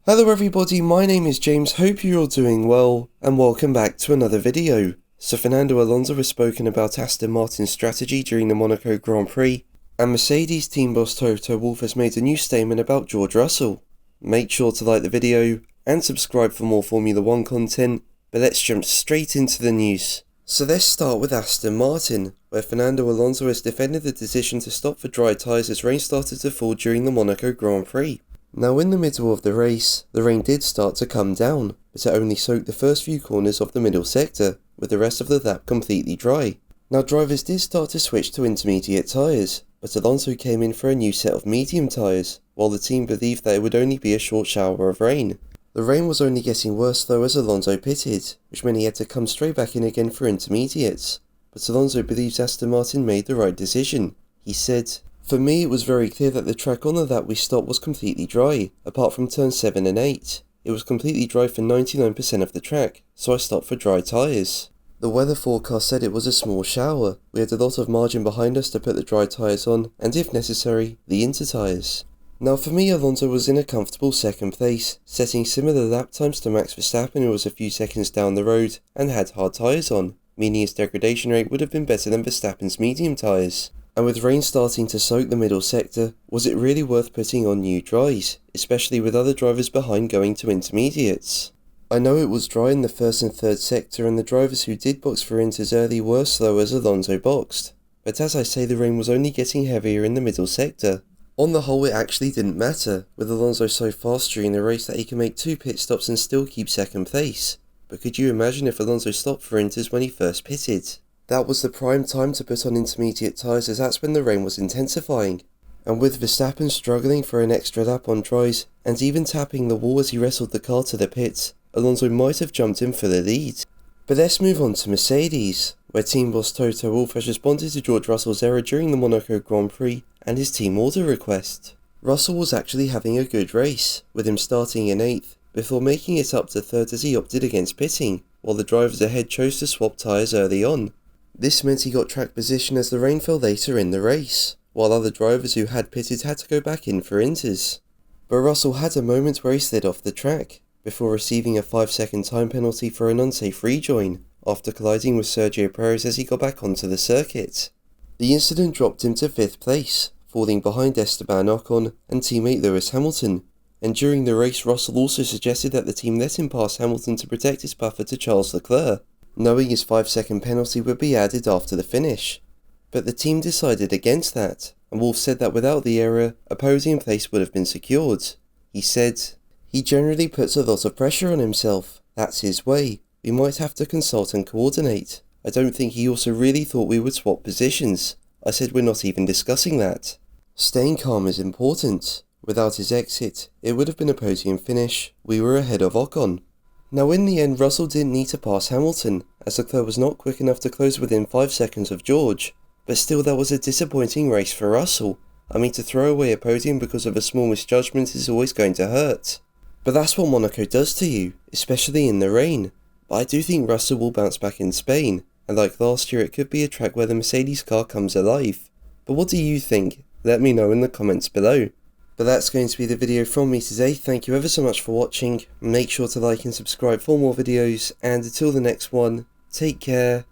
Hello everybody, my name is James, hope you're all doing well, and welcome back to another video. So Fernando Alonso has spoken about Aston Martin's strategy during the Monaco Grand Prix, and Mercedes team boss Toto Wolff has made a new statement about George Russell. Make sure to like the video, and subscribe for more Formula 1 content, but let's jump straight into the news. So let's start with Aston Martin, where Fernando Alonso has defended the decision to stop for dry tyres as rain started to fall during the Monaco Grand Prix. Now in the middle of the race, the rain did start to come down, but it only soaked the first few corners of the middle sector, with the rest of the lap completely dry. Now drivers did start to switch to intermediate tyres, but Alonso came in for a new set of medium tyres, while the team believed that it would only be a short shower of rain. The rain was only getting worse though as Alonso pitted, which meant he had to come straight back in again for intermediates. But Alonso believes Aston Martin made the right decision. He said, "For me it was very clear that the track on the lap we stopped was completely dry, apart from turns 7 and 8. It was completely dry for 99% of the track, so I stopped for dry tyres. The weather forecast said it was a small shower. We had a lot of margin behind us to put the dry tyres on, and if necessary, the inter tyres." Now for me, Alonso was in a comfortable second place, setting similar lap times to Max Verstappen, who was a few seconds down the road and had hard tyres on, meaning his degradation rate would have been better than Verstappen's medium tyres. And with rain starting to soak the middle sector, was it really worth putting on new dries, especially with other drivers behind going to intermediates? I know it was dry in the first and third sector, and the drivers who did box for inters early were slow as Alonso boxed, but as I say, the rain was only getting heavier in the middle sector. On the whole, it actually didn't matter, with Alonso so fast during the race that he can make 2 pit stops and still keep second place. But could you imagine if Alonso stopped for inters when he first pitted? That was the prime time to put on intermediate tyres, as that's when the rain was intensifying. And with Verstappen struggling for an extra lap on dries, and even tapping the wall as he wrestled the car to the pits, Alonso might have jumped in for the lead. But let's move on to Mercedes, where team boss Toto Wolff has responded to George Russell's error during the Monaco Grand Prix and his team order request. Russell was actually having a good race, with him starting in 8th, before making it up to 3rd as he opted against pitting, while the drivers ahead chose to swap tyres early on. This meant he got track position as the rain fell later in the race, while other drivers who had pitted had to go back in for inters. But Russell had a moment where he slid off the track, before receiving a 5-second time penalty for an unsafe rejoin, after colliding with Sergio Perez as he got back onto the circuit. The incident dropped him to 5th place, falling behind Esteban Ocon and teammate Lewis Hamilton, and during the race Russell also suggested that the team let him pass Hamilton to protect his buffer to Charles Leclerc, knowing his 5-second penalty would be added after the finish. But the team decided against that, and Wolff said that without the error, a podium place would have been secured. He said, "He generally puts a lot of pressure on himself. That's his way. We might have to consult and coordinate. I don't think he also really thought we would swap positions. I said we're not even discussing that. Staying calm is important. Without his exit, it would have been a podium finish. We were ahead of Ocon." Now in the end, Russell didn't need to pass Hamilton, as Leclerc was not quick enough to close within 5 seconds of George. But still, that was a disappointing race for Russell. I mean, to throw away a podium because of a small misjudgment is always going to hurt. But that's what Monaco does to you, especially in the rain. But I do think Russell will bounce back in Spain, and like last year, it could be a track where the Mercedes car comes alive. But what do you think? Let me know in the comments below. But that's going to be the video from me today. Thank you ever so much for watching. Make sure to like and subscribe for more videos, and until the next one, take care,